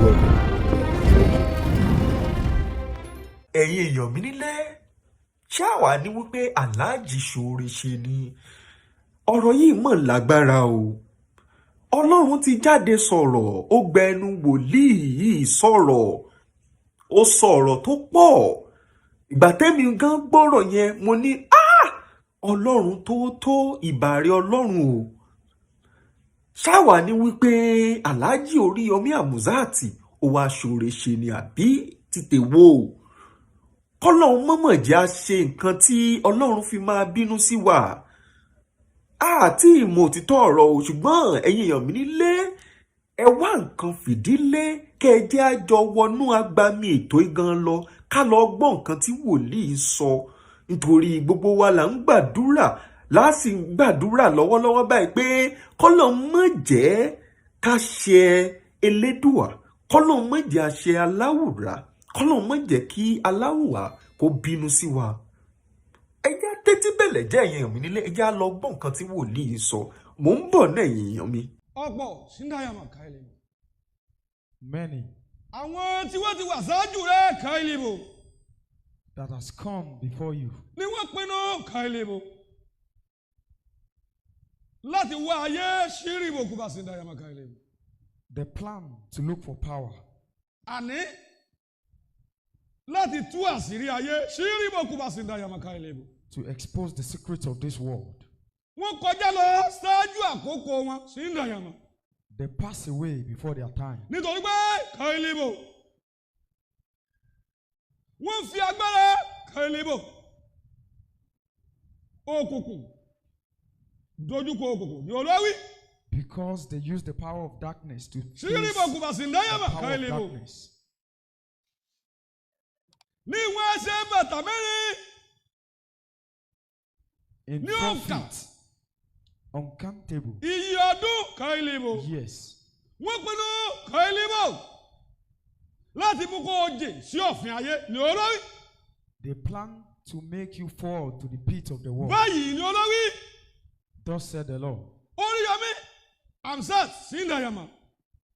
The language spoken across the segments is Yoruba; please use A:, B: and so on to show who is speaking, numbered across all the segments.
A: welcome.
B: ẹ̀yin èèyàn mi nílé ṣáà ní wípé aláàjì ṣoore ṣe ni ọ̀rọ̀ yìí mọ̀ lágbára o. Ọlọ́run ti jáde sọ̀rọ̀, ó gba ẹnu wòlíì yìí sọ̀rọ̀, ó sọ̀rọ̀ tó pọ̀. Ìgbà tẹ́mi gan gbọ́rọ̀ yẹn mo ní Ọlọ́run tó ìbàrẹ̀ Ọlọ́run o. Ṣáà ní wípé aláàjì Oriyomi Hamzat ó wá ṣoore ṣe ni àbí títẹ̀ wò. Kọ́lọ́run mọ̀mọ̀ jẹ́ á ṣe nǹkan tí Ọlọ́run fi máa bínú sí wa. Àti ìmọ̀ òtítọ́ ọ̀rọ̀ o, ṣùgbọ́n ẹ̀yin èèyàn mi nílé ẹ wá nǹkan fìdílé kẹ́ ẹ jẹ́ á jọ wọnú agbami ètò igan lọ ká lọ gbọ́ nǹkan tí wòlíì sọ, nítorí gbogbo wa là ń gbàdúrà láti gbàdúrà lọ́wọ́lọ́wọ́ báyìí pé kọ́lọ́run má jẹ́ ká ṣe elédùà, kọ́lọ́run má jẹ́ á ṣe aláwùrà, kọ́lọ́run má jẹ́ kí aláwùrà kó bínú sí wa. Ẹjẹ́ tẹ́tí bẹ̀lẹ̀ jẹ́ ẹ̀yin èèyàn mi nílé, ẹjẹ́ á lọ gbọ́ nǹkan tí wòlíì sọ. Mò ń bọ̀ náà ẹ̀yin èèyàn mi.
C: ọ̀pọ̀ síndàyàmà káìlì.
D: Many
C: àwọn tí wọ́n ti wà ṣáájú rẹ̀ káìlì bò.
D: that has come before you
C: ni wọ́n pinnu káìlì bò. láti wá ayé ṣírí bò kúbà síndàyàmà káìlì bò.
D: the plan to look for power,
C: àní láti tú àṣírí ayé ṣírí bò kúbà síndàyàmà káìlì bò.
D: to expose the secrets of this world.
C: wọ́n kọjá lọ ṣáájú àkókò wọn síndàyàmà.
D: They pass away before their time
C: nítorí pé káìlì bò. wọ́n fi agbára káìlì bò. òkùnkùn dojúkọ òkùnkùn ní olówí.
D: because they use the power of darkness to face
C: ṣírí bò kúbà
D: the
C: síndàyàmà
D: power of
C: káìlì bò.
D: darkness.
C: ní wọ́n ṣe bàtà mẹ́rin.
D: In
C: Ní òǹkà.
D: profit, uncountable
C: iye ọdún káìlìbò
D: years,
C: wọ́n pinnu káìlìbò láti mú kó o jè sí òfin ayé ní olórí.
D: they plan to make you fall to the pit of the world.
C: báyìí ní olórí.
D: Thus said the Lord.
C: Oriyomi Hamzat síndàyàmà.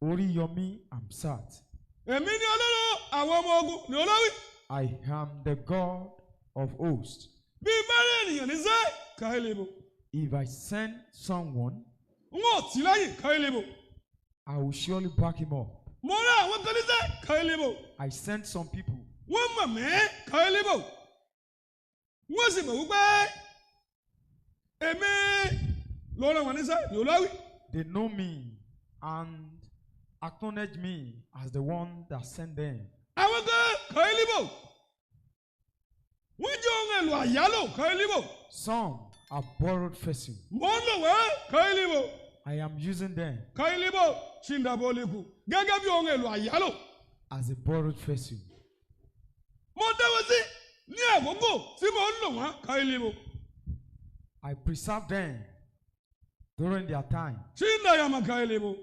D: Oriyomi Hamzat,
C: èmi ní ọlọ́run àwọn ọmọ ogun ní olórí.
D: I am the God of hosts.
C: bí bẹ́rẹ̀ ènìyàn ní sẹ́ káìlìbò
D: If I send someone,
C: n ó tì lẹ́yìn káìlìbò.
D: I will surely back him up.
C: mo rán àwọn kan ní sẹ́ káìlìbò.
D: I sent some people.
C: wọ́n mọ̀ mí káìlìbò. wọ́n sì mọ̀ wípé èmi ló rán wọn ní sẹ́ ní olórí.
D: They know me and acknowledge me as the one that sent them.
C: àwọn kan káìlìbò. wọ́n jẹ́ ohun èlò àyálò káìlìbò.
D: Some are borrowed vessels.
C: mo ń lò wọ́n káìlìbò.
D: I am using them
C: káìlìbò ṣìndàbọ̀lẹ̀kù gẹ́gẹ́ bí ohun èlò àyálò.
D: as a borrowed vessel.
C: mo dáwọ́ sí ní àkókò tí mo ń lò wọ́n káìlìbò.
D: I preserve them during their time.
C: ṣìndàyàmà káìlìbò.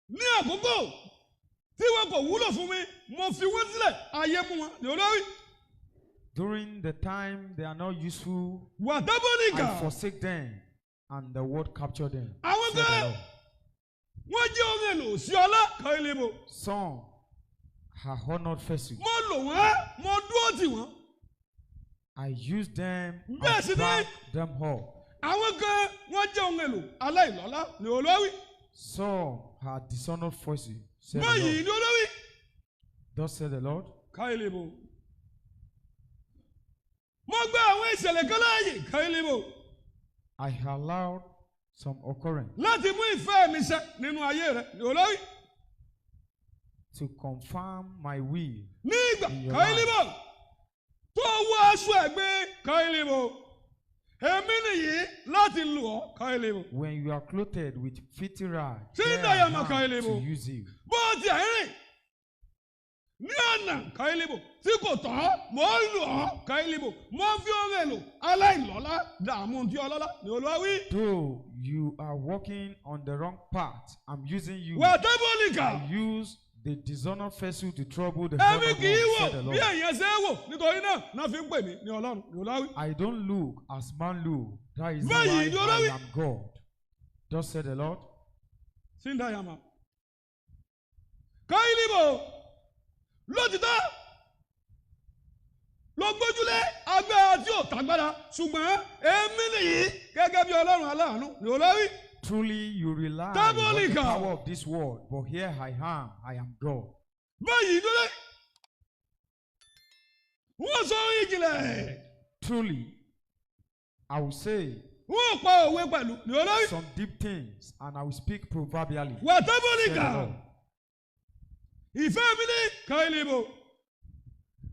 C: ní àkókò tí wọn kò wúlò fún mi mo fi wọ́n sílẹ̀ ayé mú wọn ní olórí.
D: During the time they are not useful,
C: wàtábọ́nìkà.
D: I forsake them and the word capture them.
C: àwọn
D: said the
C: kan
D: Lord.
C: wọ́n jẹ́ ohun èlò sí ọlá káìlìbò.
D: Some are honored vessels.
C: mo lò wọ́n mo dúró tì wọ́n.
D: I use them
C: Bẹ́ẹ̀ sì
D: and
C: ni.
D: back them up.
C: àwọn kan wọ́n jẹ́ ohun èlò aláìlọ́lá ní olórí.
D: Some are dishonored voices, said the
C: báyìí
D: Lord.
C: ní olórí.
D: Thus said the Lord.
C: káìlìbò. mo gba àwọn ìṣẹ̀lẹ̀ kan láàyè káìlìbò
D: I allowed some occurrence
C: láti mú ìfẹ́ mi ṣẹ nínú ayé rẹ ní olórí.
D: to confirm my will.
C: ní ìgbà
D: In your
C: káìlìbò tó wọ aṣọ ẹ̀gbin káìlìbò èmi nìyí láti lù ọ́ káìlìbò.
D: When you are clothed with filthy rags,
C: See
D: here
C: that
D: I
C: you are
D: am
C: Makailebo.
D: to use you.
C: bó ti àárín ní ọ̀nà káìlìbò tí kò tọ́ mo ń lù ọ́ káìlìbò mo ń fi ohun èlò aláìlọ́lá dààmú tí ọlọ́lá ní olúwa.
D: Though you are walking on the wrong path, I'm using you.
C: wàtábọ́nìkà.
D: I use the dishonored vessel to trouble the
C: ẹ̀mí
D: honored
C: kì í
D: one,
C: wò
D: said the
C: bí
D: Lord.
C: èèyàn ṣe é wò nítorí náà fi ń pè mí ní ọlọ́run ní olúwa.
D: I don't look as man look. That is
C: Báyìí
D: why
C: ni Olúwa.
D: I am God. Thus said the Lord.
C: síndàyàmà. káìlìbò Káílíbò lótìtọ́ ló gbójúlé agbára tí ò tágbára ṣùgbọ́n èmi nìyí gẹ́gẹ́ bí Ọlọ́run aláàánú ni olórí.
D: Truly you rely on the
C: Tábólíkà.
D: power of this world, but here I am God.
C: Báyìí lórí wọ́n sọ ìjìnlẹ̀.
D: Truly, I will say
C: Wọ́n pa òwe pẹ̀lú ní olórí.
D: some deep things, and I will speak proverbially.
C: Wà
D: Said the
C: Tábólíkà.
D: Lord.
C: Ìfẹ́ mi ní Káílíbò.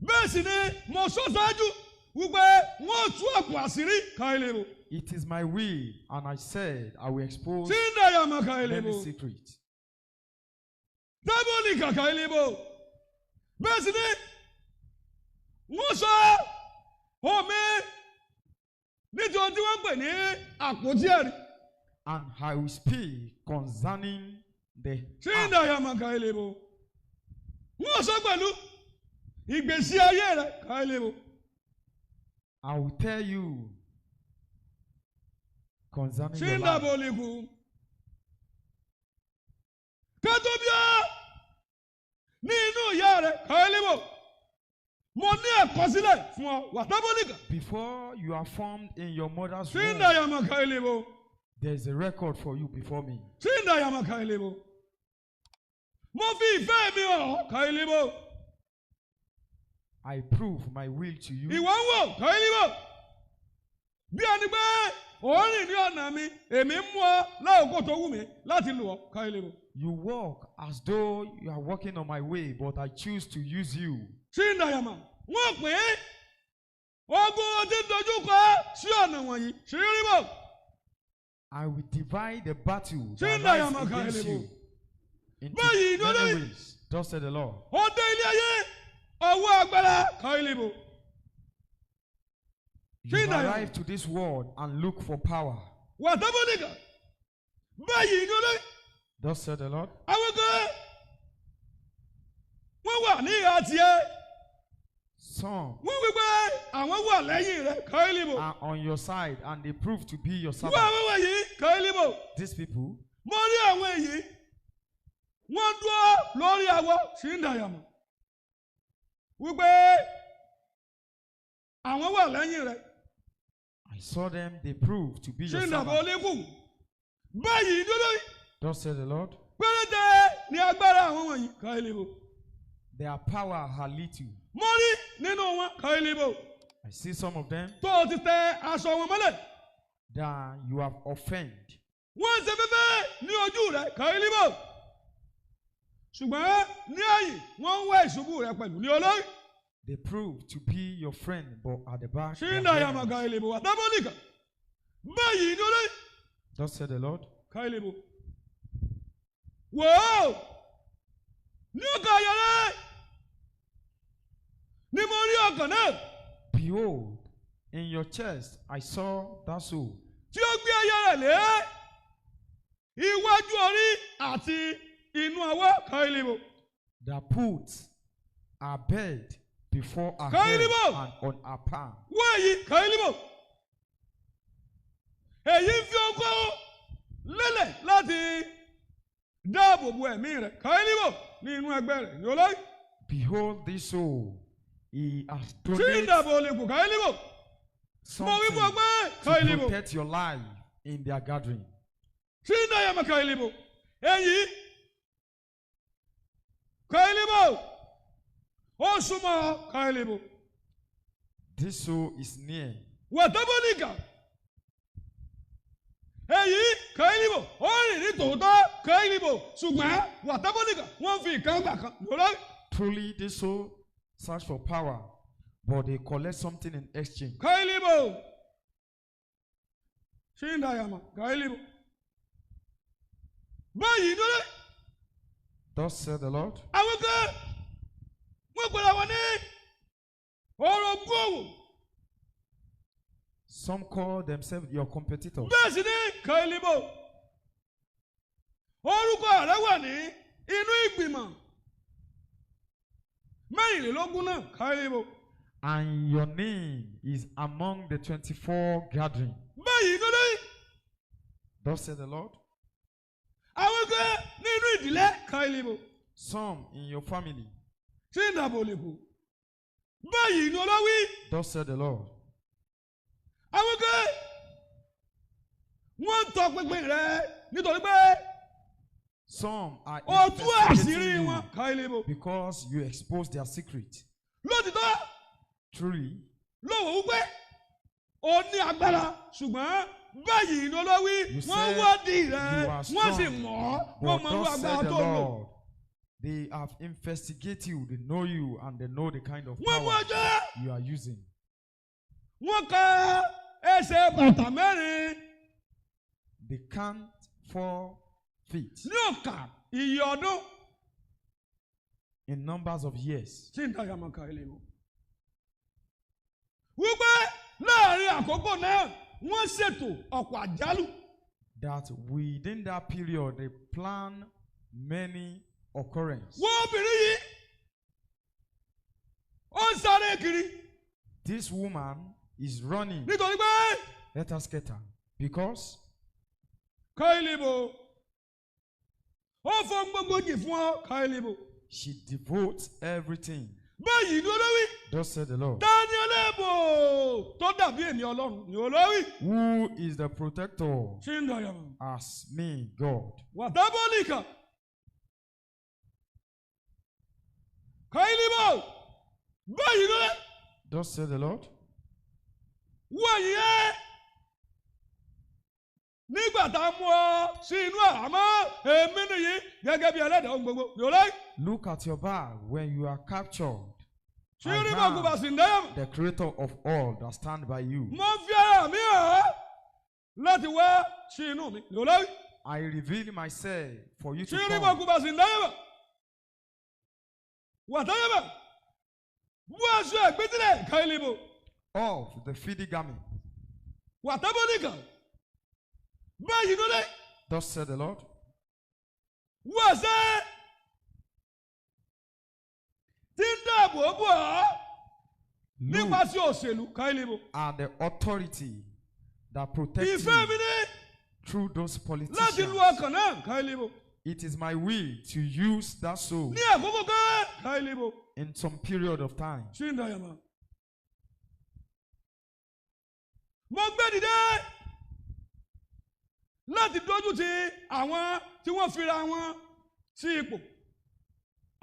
C: Bẹ́ẹ̀ sì ni mo sọ ṣáájú wípé wọ́n tú àpò àṣírí Káílíbò.
D: It is my will, and I said I will expose
C: Tí ń dàyàmọ̀
D: many
C: Káílíbò.
D: secrets.
C: Tábólíkà Káílíbò. Bẹ́ẹ̀ sì ni wọ́n sọ omi nítorí tí wọ́n pè ní àpótí ẹ̀rí.
D: And I will speak concerning the
C: Tí ń
D: ark.
C: dàyàmọ̀ Káílíbò. Wọ́n sọ pẹ̀lú ìgbésí ayé rẹ̀ Káílíbò.
D: I will tell you concerning
C: Tí
D: your
C: ń
D: life.
C: dàbò lìkù. Kátó bí ọ́ ní inú ìyá rẹ̀ Káílíbò. Mo ní àkọsílẹ̀ fún ọ wà Tábólíkà.
D: Before you are formed in your mother's
C: Tí ń
D: womb,
C: dàyàmọ̀ Káílíbò.
D: there is a record for you before me.
C: Tí ń dàyàmọ̀ Káílíbò. Mo fi ìfẹ́ mi hàn ọ́ Káílíbò.
D: I prove my will to you.
C: Ìwọ ń wò Káílíbò. Bí ẹni pé ò ń rìn ní ọ̀nà mi, èmi ń mú ọ láòkó tó wù mí láti lù ọ́ Káílíbò.
D: You walk as though you are walking on my way, but I choose to use you.
C: Tí ń dàyàmọ̀, wọ́n pè é. Ogun tí ń dojú kọ sí ọ̀nà wọ̀nyí. Ṣé rí bò?
D: I will divide the battle
C: Tí ń
D: that
C: dàyàmọ̀
D: lies against
C: Káílíbò.
D: you into
C: Báyìí ni
D: many
C: olórí.
D: ways. Thus said the Lord.
C: Ó dé ilé ayé ọwọ́ agbára Káílíbò.
D: You
C: Tí ń dàyàmọ̀.
D: arrive to this world and look for power.
C: Wà Tábólíkà. Báyìí ni olórí.
D: Thus said the Lord.
C: Àwọn kan wọ́n wà ní ìhà tiẹ̀.
D: Some
C: Wọ́n wí pé àwọn wà lẹ́yìn rẹ̀ Káílíbò.
D: are on your side and they prove to be your
C: Wọ́n
D: servant.
C: àwọn wọ̀nyí Káílíbò.
D: These people,
C: Mo rí àwọn èyí. Wọ́n dúró lórí awọ sí ń dàyàmọ̀. Wípé àwọn wà lẹ́yìn rẹ̀.
D: I saw them, they prove to be
C: Sí
D: your
C: ń dàbọ̀
D: servant.
C: olíkù. Báyìí dúró
D: Thus said the Lord.
C: péréte ní agbára àwọn wọ̀nyí Káílíbò.
D: Their power are little.
C: Mo rí nínú wọn Káílíbò.
D: I see some of them
C: Tó o ti tẹ aṣọ wọn mọ́lẹ̀.
D: that you have offended.
C: Wọ́n ń ṣe fẹ́fẹ́ ní ojú rẹ̀ Káílíbò. Ṣùgbọ́n ní ẹ̀yìn wọ́n ń wá ìṣubú rẹ̀ pẹ̀lú ní olórí.
D: They prove to be your friend, but at the back,
C: Sí
D: they
C: ń
D: are
C: dàyàmọ̀
D: enemies.
C: Káílíbò wà Tábólíkà. Báyìí ní olórí.
D: Thus said the Lord.
C: Káílíbò. Wò ó! Ní ọkàn àyà rẹ̀ ni mo rí ọkàn náà
D: Behold, in your chest I saw that soul
C: tí ó gbé àyà rẹ̀ lé iwájú orí àti inú ọwọ́ Káílíbò.
D: that put her bed before her
C: Káílíbò.
D: head and on her palm.
C: Wọ́n èyí Káílíbò. Èyí ń fi ọkọ̀ lélẹ̀ láti dáàbò bo ẹ̀mí rẹ̀ Káílíbò ní inú ẹgbẹ́ rẹ̀ ní olórí.
D: Behold this soul, he has
C: Tí ń
D: donated
C: dàbò olùkù Káílíbò. Mo wí fún ọ
D: something
C: pé
D: to
C: Káílíbò.
D: protect your life in their gathering.
C: Tí ń dàyàmọ̀ Káílíbò. Èyí Káílíbò. Ó súnmọ́ Káílíbò.
D: This soul is near.
C: Wà Tábólíkà. Èyí Káílíbò. Ó rìn ní tòótọ́ Káílíbò. Ṣùgbọ́n wà Tábólíkà wọ́n fi ìkan gbà kan lórí.
D: Truly this soul search for power, but they collect something in exchange.
C: Káílíbò. Tí ń dàyàmọ̀ Káílíbò. Báyìí lórí.
D: Thus said the Lord.
C: Àwọn kan wọ́n gbọ́dọ̀ wọ́n ní ọ̀rọ̀ gbòòwò.
D: Some call themselves your competitors.
C: Bẹ́ẹ̀ sì ni Káílíbò. Orúkọ rẹ̀ wà ní inú ìgbìmọ̀ mẹ́rìnlélógún náà Káílíbò.
D: And your name is among the 24 gathering.
C: Báyìí lórí.
D: Thus said the Lord.
C: Àwọn kan nínú ìdílé Káílíbò.
D: some in your family.
C: tí ń dàbò lè kú. Báyìí ni olówí.
D: Thus said the Lord.
C: Àwọn kan wọ́n ń tọ pinpin rẹ̀ nítorí pé
D: Some are
C: ó tú àṣírí
D: investigating
C: wọn
D: you
C: ká ilé bò.
D: because you expose their secret.
C: Lótìtọ́
D: Truly,
C: lówó wípé ó ní agbára ṣùgbọ́n báyìí ni olówí
D: you
C: wọ́n
D: said
C: wádìí
D: you
C: rẹ̀
D: are
C: wọ́n sì
D: strong,
C: mọ̀ ọ́
D: but
C: wọ́n mọ irú
D: thus
C: agbára
D: said the
C: tó lò.
D: Lord. They have investigated you, they know you, and they know the kind of
C: Wọ́n mú
D: power
C: ọjọ́
D: you are using.
C: wọ́n ka ẹsẹ̀ bàtà mẹ́rin
D: They count 4 feet
C: ní òkà iye ọdún
D: in numbers of years.
C: tí ń dáyà máa ka ilé wọn. Wípé láàrin àkókò náà wọ́n ṣètò ọ̀pọ̀ àjálù.
D: That within that period they plan many occurrences.
C: Wọ́n obìnrin yìí ó ń sáré kiri
D: This woman is running.
C: nítorí pé
D: Let us get her. Because
C: ká ilé bò ó fọ́n gbogbo jì fún ọ ká ilé bò.
D: she devotes everything.
C: Báyìí ni olówí
D: Thus said the Lord.
C: Daniel Ebo tó dàbí èmi Ọlọ́run ni olówí.
D: Who is the protector
C: Ṣé ń dáyà mọ́?
D: as me, God?
C: Wàtábọ́lìkà. Kailibo. Báyìí ló lẹ́.
D: Thus said the Lord.
C: Wọ̀nyí ẹ́. Nígbà tá a mú ọ sí inú àhámọ́ èmi nìyí gẹ́gẹ́ bí ẹlẹ́dàá ohun gbogbo. Yòlá.
D: Look at your bag when you are captured.
C: Ṣé
D: I
C: rí bọ́ọ̀gù bá
D: am
C: sì ń dáyà?
D: the creator of all that stand by you.
C: Mo fi ara mi hàn ọ́ láti wá sí inú mi. Yòlá.
D: I reveal myself for you to
C: Ṣé rí
D: come.
C: bọ́ọ̀gù bá sì ń dáyà? Wàtáyà. Mú aṣọ ẹ̀gbẹ́tìlẹ̀ Kailibo.
D: Of the filthy garment.
C: Wàtábọ́lìkà. Báyìí ló lẹ́.
D: Thus said the Lord.
C: Wọ́n ṣe tí ń dáàbò bò ọ́
D: Look
C: nípasẹ̀ òṣèlú Kailibo.
D: at the authority that protects
C: Ìfẹ́ mi
D: you
C: ní
D: through those
C: láti
D: politicians.
C: lu ọkàn náà Kailibo.
D: It is my will to use that soul
C: Ní àkókò kan Kailibo.
D: in some period of time.
C: Ṣé ń dàyàmọ́? Mo gbé dìde láti dójú ti àwọn tí wọ́n fira wọn sí ipò.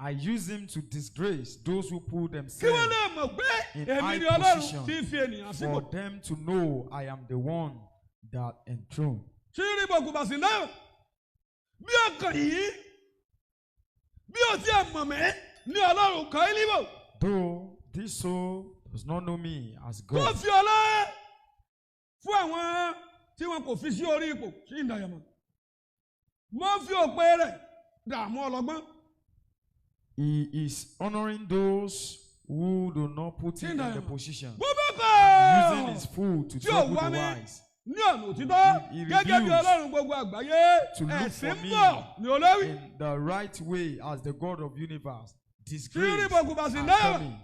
D: I use him to disgrace those who put
C: Kí wọ́n
D: themselves
C: lè mọ̀ pé
D: in
C: èmi
D: high
C: ni Ọlọ́run
D: position
C: tí ń fi ènìyàn sípò.
D: for them to know I am the one that enthroned.
C: Ṣé rí bọ̀kù bàṣì náà? Bí ọkàn yìí, bí o ti ẹ̀ mọ̀ mẹ́ ní Ọlọ́run Kailibo.
D: Though this soul does not know me as
C: Tó
D: God,
C: fi ọlá fún àwọn tí wọn kò fi sí orí ipò sí ìdàyàmọ̀. Mo fi òpè rẹ̀ dààmú ọlọ́gbọ́n.
D: he is honoring those who do not put him in the
C: Kingdom.
D: position,
C: Bó bá
D: using his food to
C: tí ò
D: trouble
C: wá
D: the
C: mi
D: wise,
C: ní ọ̀nà òtítọ́
D: He
C: gẹ́gẹ́ bí
D: refused
C: Ọlọ́run gbogbo àgbáyé
D: to look
C: ẹ̀sìn
D: for me
C: bọ̀ ní olórí.
D: in the right way as the God of universe.
C: Tí
D: Disgrace
C: rí bọ̀kù bàṣì
D: are
C: náà.
D: coming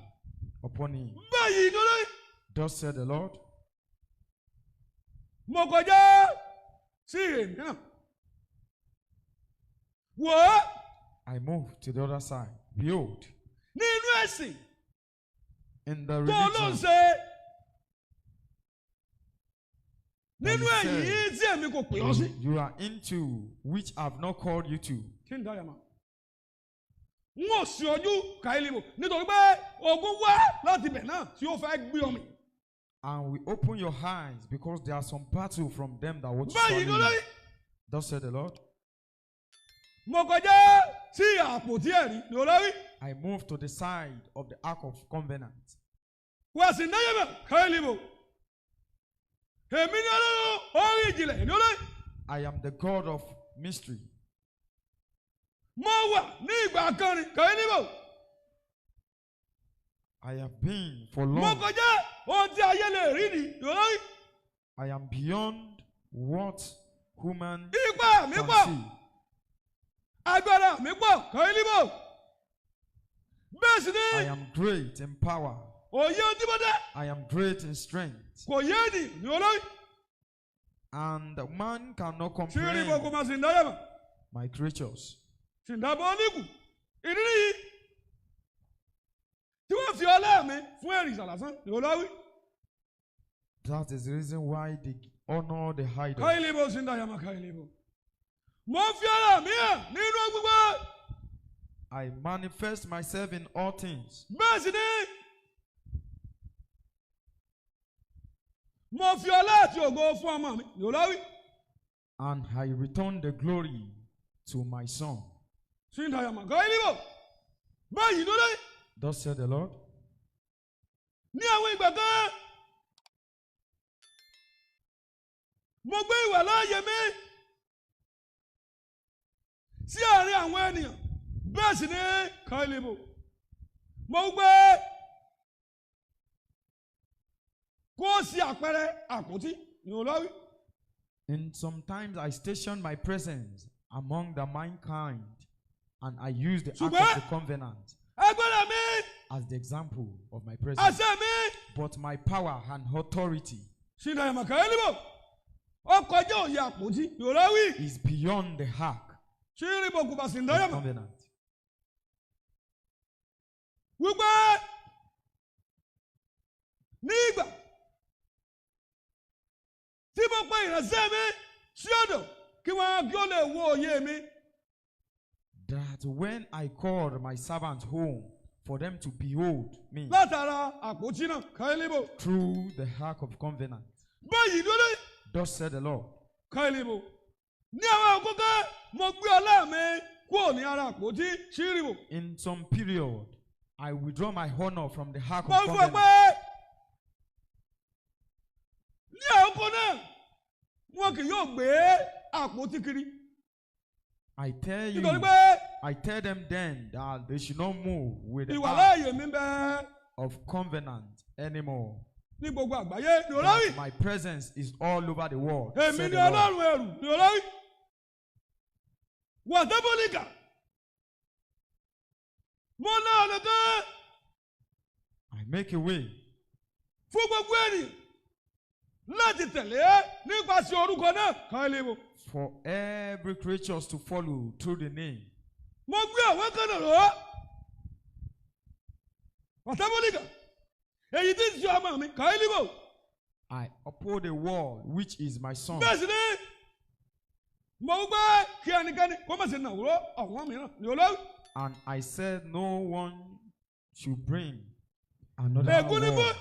D: upon him.
C: Báyìí ní olórí.
D: Thus said the Lord.
C: Mo kọjá sí èmi náà. Wò ó
D: I moved to the other side. Behold,
C: nínú ẹ̀sìn
D: in the
C: tó ló ń
D: religion
C: ṣe. Nínú
D: that
C: èyí
D: you
C: tí èmi kò pè ọ́ sí.
D: said you are into, which I have not called you to.
C: Kí n dáyàmọ̀? N ò sí ojú Kailibo nítorí pé ogun wá láti ibẹ̀ náà tí ó fẹ́ gbé ọmọ.
D: And we open your eyes because there are some battle from them that want to
C: Báyìí
D: swallow
C: ló
D: you.
C: lórí.
D: Thus said the Lord.
C: Mo kọjá sí àpótí ẹ̀rí ní olórí.
D: I moved to the side of the Ark of Covenant.
C: Wà sí dáyàmọ̀ Kailibo. Èmi ní Ọlọ́run orí ìjìnlẹ̀ ní olórí.
D: I am the God of mystery.
C: Mo wà ní ìgbà kan ní Kailibo.
D: I have been for
C: Mo
D: long.
C: kọjá ohun tí ayé lè rí ní olórí.
D: I am beyond what human
C: Ipá mi
D: can
C: pọ̀,
D: see.
C: agbára mi pọ̀ Kailibo. Bẹ́ẹ̀ sì
D: I
C: ni
D: am great in power.
C: òye ohun tí mo dé
D: I am great in strength.
C: kò yé ènì ní olórí.
D: And man cannot
C: Tí rí bọ̀kù
D: comprehend
C: máa sì ń dáyàmọ̀.
D: my creatures.
C: Sì ń dábọ̀ oníkù. ìrírí tí wọ́n fi ọlá mi fún èrìṣà lásán ni olówí.
D: That is the reason why they honor the idol.
C: Káyìlíbò sí ń dàyàmà káyìlíbò. Mo fi ara mi hàn nínú gbogbo.
D: I manifest myself in all things.
C: Bẹ́ẹ̀ sì ni mo fi ọlá àti ògo fún ọmọ mi ni olówí.
D: And I return the glory to my son.
C: Sí ń dàyàmà káyìlíbò. Báyìí ló dé.
D: Thus said the Lord.
C: Ní àwọn ìgbà kan, mo gbé ìwà láàyè mi sí àárín àwọn ènìyàn. Bẹ́ẹ̀ sì ni káyìlíbò. Mo gbé kó sí àpẹẹrẹ àpótí ni olówí.
D: And sometimes I station my presence among the mankind, and I use the ark of the covenant
C: Agbala mi,
D: as the example of my presence.
C: àṣẹ mi.
D: But my power and authority
C: Sí ń dàyàmà káyìlíbò. Ó kọjá òye àpótí ni olówí.
D: is beyond the ark
C: Sí ń rí bòkú bá sì ń
D: of the
C: dàyàmà.
D: covenant.
C: Wípé ní ìgbà tí mo pe ìránṣẹ́ mi sí ọ̀dọ̀ kí wọ́n kí ó lè wo òye mi.
D: That when I called my servants home for them to behold me
C: Látara àpótí náà káyìlíbò.
D: through the ark of covenant.
C: Báyìí lórí
D: Thus said the Lord.
C: káyìlíbò. Ní àwọn àkókò mo gbé ọlá mi kúrò ní ara àpótí ṣírìbò.
D: In some period, I withdraw my honor from the ark
C: Mo
D: of
C: fọ
D: covenant.
C: pé ní àkókò náà wọn kì yóò gbé àpótí kiri.
D: I tell you,
C: Nítorí pé
D: I tell them then that they should not move with the
C: ìwà
D: ark
C: láàyè mi bẹ
D: of covenant anymore.
C: ní gbogbo àgbáyé ní olórí.
D: That my presence is all over the world.
C: Èmi
D: said
C: ni
D: the Lord.
C: ọlọ́run ẹrù ní olórí. Wàtẹ́bọ̀lìkà. Mo ná ọ̀nà kan
D: I make a way
C: fún gbogbo ènìyàn láti tẹ̀lé nípasẹ̀ orúkọ náà káyìlíbò.
D: for every creature to follow through the name.
C: Mo gbé àwọn kan náà lọ. Wàtẹ́bọ̀lìkà. Èyí tí ń ṣe ọmọ mi káyìlíbò.
D: I uphold a wall which is my son.
C: Bẹ́ẹ̀ sì ni mo gbé kí ẹnikẹ́ni kó má ṣe nàwúrọ̀ àwọn mìíràn ní olórí.
D: And I said no one should bring another
C: Ègún ni fún
D: wall.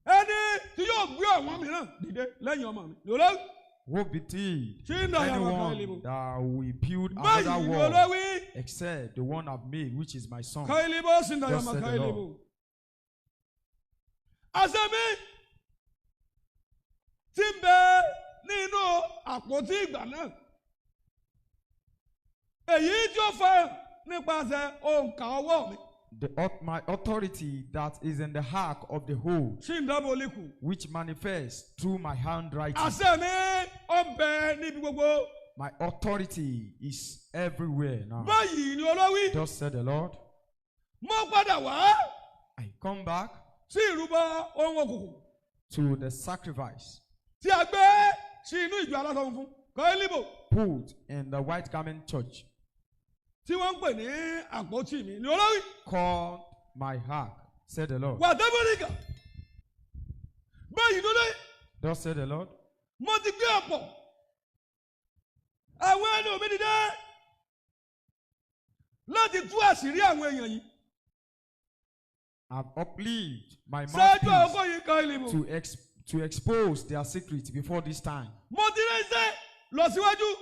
C: ẹni tí yóò gbé àwọn mìíràn dìde lẹ́yìn ọmọ mi ní olórí.
D: Woe betide
C: Tí ń dàyàmà
D: anyone
C: káyìlíbò.
D: that will build
C: Báyìí
D: another
C: ni
D: wall
C: olórí.
D: except the one I've made, which is my son.
C: Káyìlíbò sì ń
D: Thus
C: dàyàmà
D: said the
C: káyìlíbò.
D: Lord.
C: Àṣẹ mi ti ń bẹ nínú àpótí ìgbà náà. Èyí tí ó fẹ́ nípasẹ̀ òǹkà ọwọ́ mi.
D: My authority that is in the ark of the whole,
C: Ṣì ń dábò líkù.
D: which manifests through my handwriting.
C: Àṣẹ mi ó ń bẹ níbi gbogbo.
D: My authority is everywhere now.
C: Báyìí ni olórí.
D: Thus said the Lord.
C: Mo padà wá
D: I come back
C: sí ìrúbọ ohun òkùnkùn
D: to the sacrifice
C: tí a gbé sí inú ìjọ aláṣọ funfun káyìlíbò
D: put in the white garment church,
C: tí wọ́n ń pè ní àpótí mi ni olórí.
D: called my ark, said the Lord.
C: Wàtẹ́bọ̀lìkà. Báyìí ló dé.
D: Thus said the Lord.
C: Mo ti gbé ọ̀pọ̀ àwọn ẹni mi dìde láti tú àṣírí àwọn èèyàn yìí.
D: I've uplifted my
C: Ṣáájú
D: mouthpiece
C: àkókò yìí káyìlíbò.
D: to expose their secret before this time.
C: Mo ti ránṣẹ́ lọ síwájú.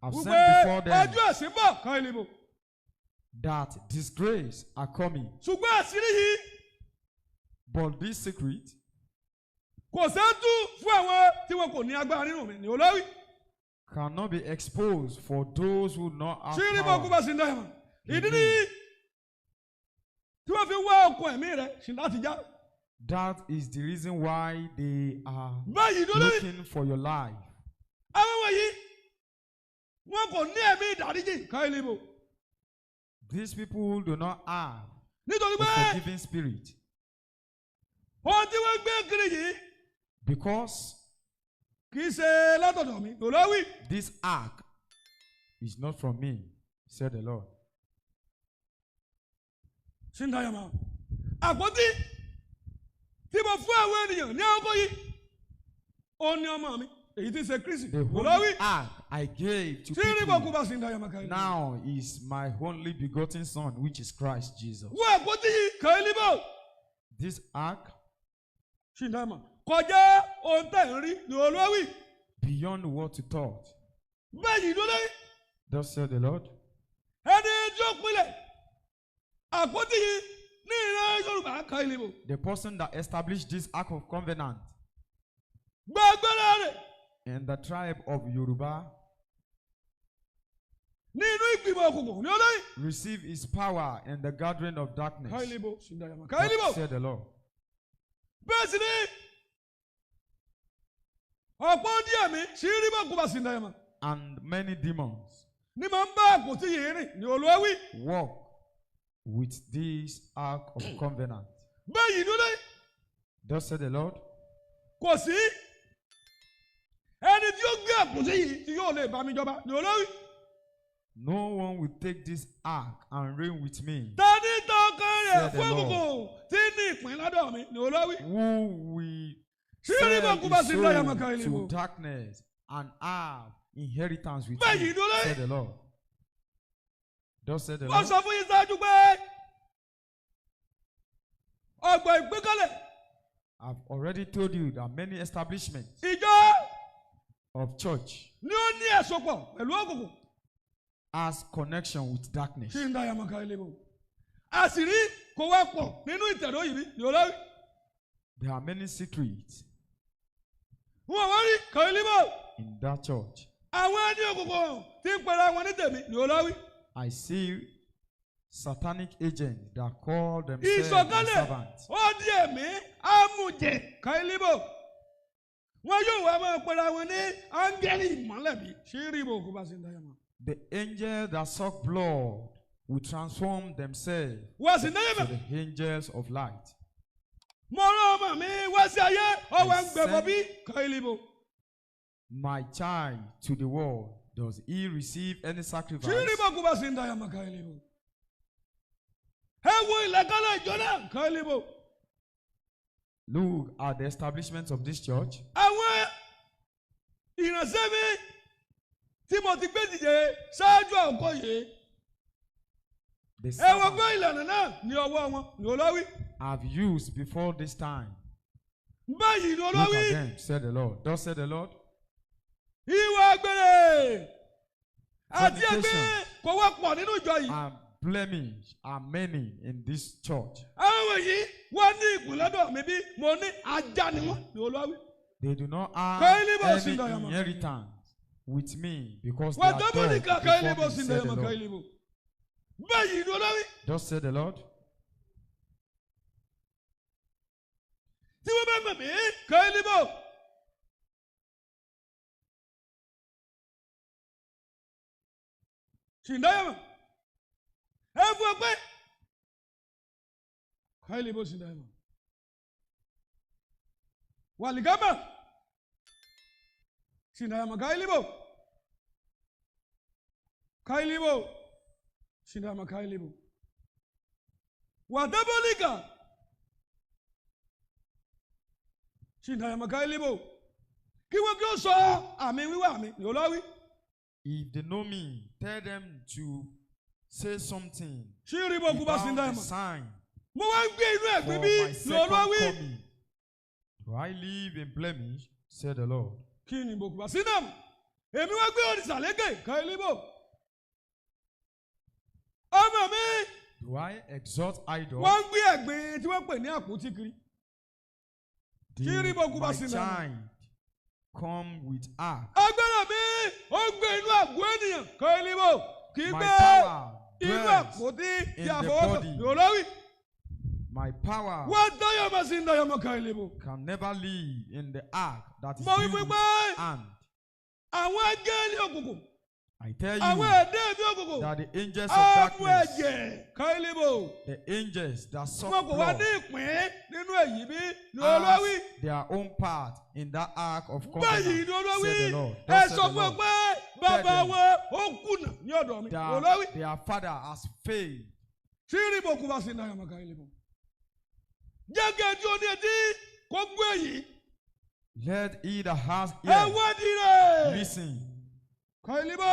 D: I've
C: Wípé
D: sent before them
C: ọjọ́ ẹ̀sìn bọ̀ káyìlíbò.
D: that disgrace are coming.
C: Ṣùgbọ́n àṣírí yìí
D: But this secret
C: kò ṣeé tú fún àwọn tí wọn kò ní agbára nínú mi ní olórí.
D: cannot be exposed for those who not have
C: Ṣírí bọ̀ kú
D: power.
C: bá sí ń dáhùn. Ìdí nìyí tí wọ́n fi wá okùn ẹ̀mí rẹ̀ sí láti já.
D: That is the reason why they are
C: Báyìí ló lórí.
D: looking for your life.
C: Àwọn wọ̀nyí wọn kò ní ẹ̀mí ìdáríjì káyìlíbò.
D: These people do not have
C: Nítorí
D: a
C: pé
D: forgiving spirit,
C: ohun tí wọ́n gbé kiri yìí
D: because
C: kì í ṣe látọ̀dọ̀ mi. Olórí.
D: this ark is not from me, said the Lord.
C: Sindayama. Àpótí tí mo fún àwọn ènìyàn ní àkókò yìí. Ó ní ọmọ mi. Èyí tí ṣe Kristi.
D: The holy ark I gave to people now is my only begotten son, which is Christ Jesus.
C: Wọ́n àpótí yìí kàílíbò.
D: This ark,
C: Sindayama, kọjá ohun tẹ̀ ń rí ní olówí.
D: Beyond what you thought.
C: Bẹ́ẹ̀ni ló lé.
D: Thus said the Lord.
C: Ẹni tí ó pinlẹ̀. Àpótí yìí ní ìran Yorùbá kàílíbò.
D: The person that established this ark of covenant
C: Gbàgbọ́dọ̀ rẹ̀.
D: in the tribe of Yoruba
C: Nínú ìgbìmọ̀ òkùnkùn ní olóyè.
D: receive his power in the gathering of darkness.
C: Kàílíbò. Sindayama.
D: Thus
C: Kàílíbò.
D: said the Lord.
C: Bẹ́ẹ̀ sì ni ọ̀pọ̀ díẹ̀ mi sí rí bọ́kùbà Sindayama.
D: And many demons
C: Ní máa ń bá àpótí yìí rìn ní olówí.
D: walk with this ark of covenant.
C: Bẹ́ẹ̀ni ló lé.
D: Thus said the Lord.
C: Kò sí ẹni tí ó gbé àpótí yìí tí yóò lè bá mi jọba ní olórí.
D: No one will take this ark and reign with me.
C: Tani tọkàn rẹ̀
D: Said the
C: fún
D: Lord.
C: òkùnkùn tí ní ìpín lọ́dọ̀ mi ní olórí.
D: Who will
C: Sí rí
D: sell
C: bọ́kùbà
D: his
C: Sindayama
D: soul
C: kàílíbò.
D: to darkness and have inheritance with
C: Bẹ́ẹ̀ni
D: me,
C: ló lé.
D: said the Lord. Thus said the
C: Wọ́n
D: Lord.
C: sọ fún yín sáájú pé ọgbà ìgbékalẹ̀
D: I've already told you that many establishments
C: ìjọ
D: of church
C: ni ó ní ẹ̀sọ́pọ̀ pẹ̀lú òkùnkùn.
D: has connection with darkness.
C: Sindayama kàílíbò. Àṣírí kò wá pọ̀ nínú ìtẹ̀dọ́ yìí ní olórí.
D: There are many secrets
C: Wọ́n wá rí kàílíbò.
D: in that church.
C: Àwọn ẹni òkùnkùn tí ń pera wọn ní tèmi ní olórí.
D: I see satanic agents that call themselves my
C: Ìsọ̀kalẹ̀
D: servants.
C: ó di ẹ̀mí amújẹ kàílíbò. Wọ́n yóò wá máa pera wọn ní áńgẹ́lì ìmọ́lẹ̀bí. Ṣíríbò kò bá Sindayama.
D: The angels that suck blood will transform themselves
C: Wọ́n
D: to
C: Sindayama.
D: the angels of light.
C: Mo rán ọmọ mi wá sí ayé ọwọ́ ń gbẹ̀bọ̀ bí kàílíbò.
D: My child to the world, does he receive any sacrifice?
C: Ṣíríbò kò bá Sindayama kàílíbò. Ẹ wo ìlẹ̀kọ́lẹ̀ ìjọ náà kàílíbò.
D: Look at the establishment of this church.
C: Àwọn ìránṣẹ́ mi tí mo ti gbé dìde ṣáájú àkókò yìí.
D: The
C: Ẹ wo
D: servants
C: gbọ́ ìlànà náà ní ọwọ́ wọn ní olórí.
D: I've used before this time.
C: Báyìí ní
D: Look
C: olórí.
D: at them, said the Lord. Thus said the Lord.
C: Ìwà àgbèrè àti ẹgbẹ́
D: Fornication.
C: kò wọ́pọ̀ nínú ìjọ yìí.
D: And blemish are many in this church.
C: Àwọn wọ̀nyí wọ́n ní ìpín lọ́dọ̀ mi bí mo ní ajá ni wọ́n ní olórí.
D: They do not have
C: Kàílíbò
D: any
C: Sindayama.
D: inheritance with me because they
C: Wọ́n
D: are
C: tó mú
D: dead
C: nìkan
D: before
C: Kàílíbò
D: me, said the
C: Sindayama
D: Lord.
C: kàílíbò. Báyìí ní olórí.
D: Thus said the Lord.
C: Tí wọ́n bá mọ̀ mí kàílíbò. Sindayama. Ẹ fún ọ pé kàílíbò Sindayama. Wàlìgámà Sindayama kàílíbò. Kàílíbò Sindayama kàílíbò. Wàtábólíkà Sindayama kàílíbò. Kí wọ́n kí ó sọ àmì wíwá mi ní olórí.
D: If they know me, tell them to say something
C: Ṣíríbò kú bá
D: about the
C: Sindayama.
D: sign
C: Mo wá ń gbé inú
D: for
C: ẹ̀gbin bí
D: my
C: ní
D: second
C: olórí.
D: coming. Do I live in blemish? Said the Lord.
C: Kí ni bòkú bá Sindayama? Èmi wá gbé òrìṣà lékè kàílíbò. Ọmọ mi
D: Do I exalt idol?
C: wọ́n ń gbé ẹ̀gbin tí wọ́n pè ní àpótí kiri.
D: Did
C: Ṣíríbò kú bá
D: my
C: Sindayama.
D: child come with ark?
C: Agbára mi ó gbé inú àgọ́ ènìyàn kàílíbò. Kì í
D: My
C: gbé
D: power
C: inú
D: dwells
C: àpótí tí
D: in
C: a
D: the
C: fọwọ́
D: body.
C: kàn ní olórí.
D: My power
C: Wọ́n dáyọ̀mọ̀ Sindayama kàílíbò.
D: can never live in the ark that is
C: Mo wí
D: built
C: fún
D: with
C: pé
D: hand.
C: àwọn agẹ́lì òkùnkùn,
D: I tell
C: àwọn
D: you
C: ẹ̀dẹ́ ẹ̀mí òkùnkùn,
D: that the angels of
C: àmú
D: darkness,
C: ẹ̀jẹ̀ kàílíbò.
D: the angels that suck
C: Wọn kò wá
D: blood,
C: ní ìpín nínú èyí bí ní olórí.
D: has their own part in that ark of
C: Báyìí
D: covenant,
C: ní olórí.
D: said the Lord.
C: Ẹ
D: Thus said
C: sọ
D: the
C: fún ọ
D: Lord.
C: pé bàbá
D: them
C: wọn ó kùnà ní ọ̀dọ̀ mi. Olórí.
D: Their father has failed
C: Ṣíríbò kú bá sí náyàmà káyìlíbò. Jẹ́gẹ́ tí ó ní etí kó gbé yìí.
D: Let he that has
C: Ẹ
D: ear
C: wádìí rẹ̀.
D: listen.
C: Káyìlíbò.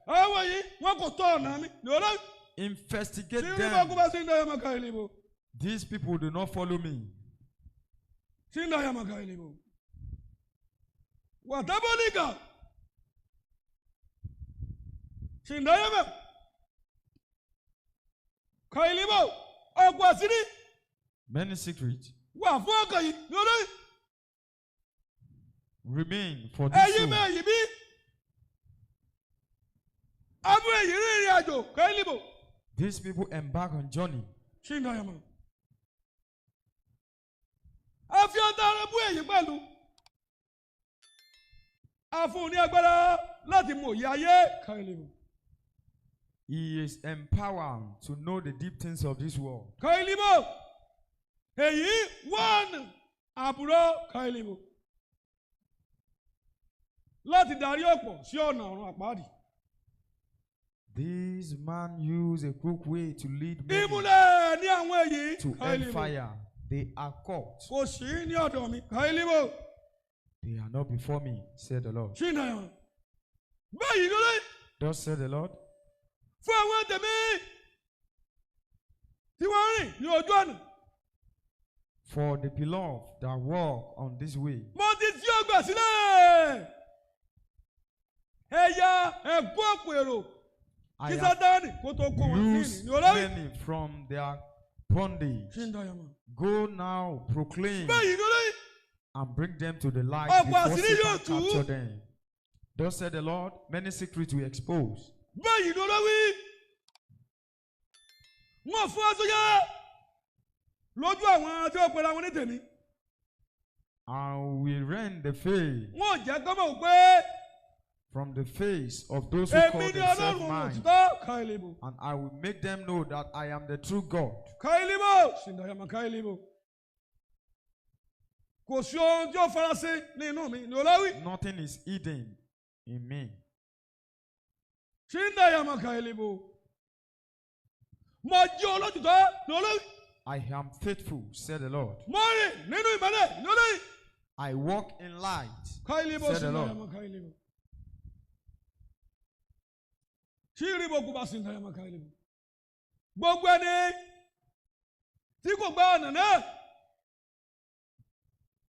C: Àwọn yìí wọ́n kò tọ́ ọ̀nà mi. Lọ́dọ̀.
D: Investigate
C: Ṣíríbò kú
D: them.
C: bá sí náyàmà káyìlíbò.
D: These people do not follow me.
C: Sí náyàmà káyìlíbò. Wàtábọ́lígà. Sí náyàmà. Káyìlíbò. Ọ̀pọ̀ àṣírí.
D: Many secrets
C: Wà fún ọkàn yìí. Lọ́dọ̀.
D: remain for this
C: Ẹyin
D: soul.
C: mẹ́yìn bí. Abú èyí rí ìrìn àjò. Káyìlíbò.
D: These people embark on journey.
C: Sí náyàmà. A fi ọ̀tá rẹ̀ bú èyí pẹ̀lú. A fún un ní agbára láti mọ òye ayé. Káyìlíbò.
D: He is empowered to know the deep things of this world.
C: Káyìlíbò. Èyí wọ́n àbúrò Káyìlíbò. Láti darí ọ̀pọ̀ sí ọ̀nà ọ̀run àpáàdì.
D: This man used a crooked way to lead many
C: Ìmúlẹ̀ ní àwọn èyí.
D: to
C: Káyìlíbò.
D: hellfire. They are caught.
C: Kò sí ní ọ̀dọ̀ mi. Káyìlíbò.
D: They are not before me, said the Lord.
C: Sí náyàmà. Báyìí lórí.
D: Thus said the Lord.
C: Fún àwọn tèmi tí wọ́n rìn ní ojú ọ̀nà.
D: For the beloved that walk on this way,
C: Mo ti tí ọgbà sílẹ̀. Ẹ̀yà ẹ̀kú ọ̀pọ̀ èrò.
D: I
C: Kí
D: have
C: Sátánì kó tó kó wọn sí
D: loosed
C: ní olórí.
D: many from their bondage.
C: Sí náyàmà.
D: Go now, proclaim,
C: Báyìí lórí.
D: and bring them to the light
C: Ọ̀pọ̀
D: before
C: àṣírí yóò
D: Satan
C: tú.
D: capture them. Thus said the Lord, many secrets will expose.
C: Báyìí lórí. Wọ́n fún aṣọyá lójú àwọn tí ó pera wọn ní tèmi.
D: And will rend the veil
C: Wọ́n jẹ́ kọ́mọ̀ pé
D: from the face of those who call
C: èmi ni
D: themselves
C: Ọlọ́run
D: mine.
C: òtítọ́. Káyìlíbò.
D: And I will make them know that I am the true God.
C: Káyìlíbò. Sí náyàmà Káyìlíbò. Kò sí ohun tí ó farasin ní inú mi ní olórí.
D: Nothing is hidden in me.
C: Sí náyàmà Káyìlíbò. Mo jẹ́ olótìtọ́ ní olórí.
D: I am faithful, said the Lord.
C: Mo rìn nínú ìmọ́lẹ̀ ní olórí.
D: I walk in light.
C: Káyìlíbò.
D: Said
C: Sí
D: the Lord.
C: náyàmà Káyìlíbò. Ṣíríbò kú bá sí náyàmà Káyìlíbò. Gbogbo ẹni tí kò gba ọ̀nà náà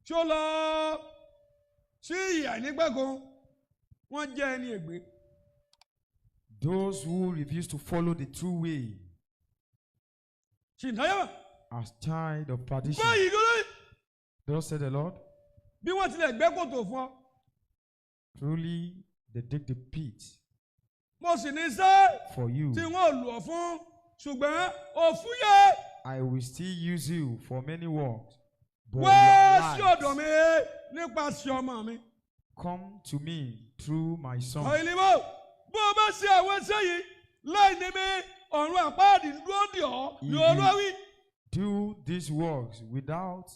C: tí ó lọ sí ìyà nígbàkan wọ́n jẹ́ ẹni ègbé.
D: Those who refuse to follow the true way
C: Sí náyàmà.
D: as child of perdition.
C: Báyìí lórí.
D: Thus said the Lord,
C: Bí wọ́n tilẹ̀ gbẹ́ kòtò fún ọ.
D: truly they dig the pit
C: Mo sì ní sẹ́
D: for you.
C: tí wọ́n lù ọ́ fún ṣùgbọ́n òfúyẹ́.
D: I will still use you for many works. But
C: Wá sí
D: your
C: ọ̀dọ̀
D: light,
C: mi nípasẹ̀ ọmọ mi.
D: come to me through my son.
C: Káyìlíbò. Bó o bá ṣe àwọn ẹsẹ̀ yìí láì ní mi ọ̀run àpáàdì dúró dì ọ́ ní olórí.
D: Do these works without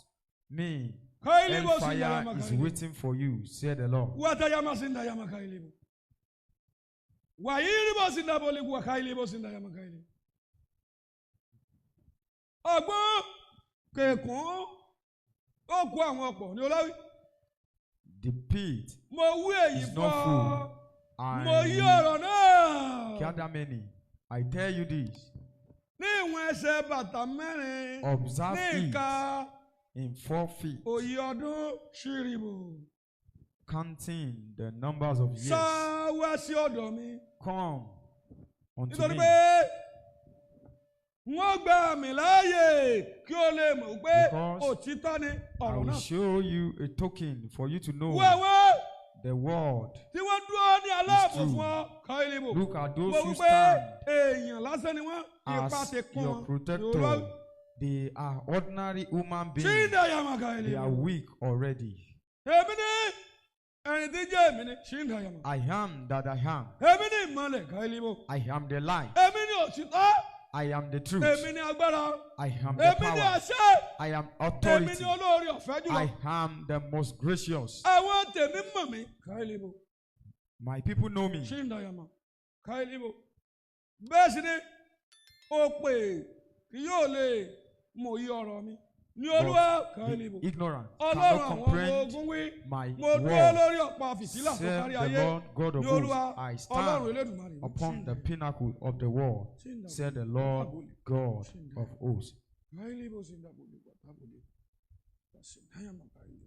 D: me.
C: Káyìlíbò sí
D: Hellfire
C: náyàmà
D: is
C: Káyìlíbò.
D: waiting for you, said the Lord.
C: Watayama sindayama Káyìlíbò. Wàyíríbò sindaboligu Káyìlíbò sindayama Káyìlíbò. Ọgbọ́n kẹ̀kún ó kó àwọn ọ̀pọ̀ ní olórí.
D: The pit
C: Mo wí èyí
D: is
C: fún
D: not
C: ọ.
D: full.
C: Mo yí
D: I
C: ọ̀rọ̀ náà.
D: gather many. I tell you this.
C: Ní ìwọ̀n ẹsẹ̀ bàtà mẹ́rin.
D: Observe
C: Ní
D: it
C: ìka
D: in 4 feet,
C: òyì ọdún ṣíríbò.
D: counting the numbers of years.
C: Sá wá sí ọ̀dọ̀ mi.
D: Come unto
C: Nítorí
D: me.
C: pé wọ́n gba àmì láàyè kí o lè mọ̀ pé
D: Because
C: òtítọ́ ni
D: I
C: ọ̀rọ̀
D: will
C: náà.
D: show you a token for you to know
C: Wo àwọn
D: the word.
C: tí wọ́n dúró ní aláàbò
D: true.
C: fún ọ Káyìlíbò.
D: Look at those
C: Mo
D: who
C: wí pé
D: stand
C: èèyàn lásán ni wọ́n ipa
D: as
C: ti kún
D: your
C: wọn.
D: protector. They are ordinary human
C: Tí
D: beings.
C: ìdáyàmà
D: They are
C: Káyìlíbò.
D: weak already.
C: Èmi ni ẹni tí jẹ́ èmi ni tí ìdáyàmà.
D: I am that I am.
C: Èmi ni ìmọ̀lẹ̀ Káyìlíbò.
D: I am the light.
C: Èmi ni òtítọ́.
D: I am the truth.
C: Èmi ni agbára.
D: I am the
C: Èmi ni
D: power.
C: àṣẹ.
D: I am
C: Èmi
D: authority.
C: ni olóore ọ̀fẹ́ jùlọ.
D: I am the most gracious.
C: Àwọn tèmi mọ̀ mí Káyìlíbò.
D: My people know me.
C: Tí ìdáyàmà Káyìlíbò. Bẹ́ẹ̀ sì ni ó pè kì yóò lè mòye ọ̀rọ̀ mi. Ní Olúwa káìlìbò.
D: Ignorant
C: Ọlọ́run
D: cannot
C: àwọn ọmọ
D: comprehend
C: ogun wí.
D: my
C: Mo dúró
D: word.
C: lórí ọ̀pá fìtílà tó
D: Said
C: kárí
D: the
C: ayé.
D: Lord God of
C: Ní Olúwa
D: hosts, I
C: Ọlọ́run
D: stand
C: Eledumare.
D: upon the pinnacle of the world, said the Lord God of hosts.
C: Káìlìbò sí ìdàbòlè pàtàkì. Kàṣẹ dáyà màkàìlì.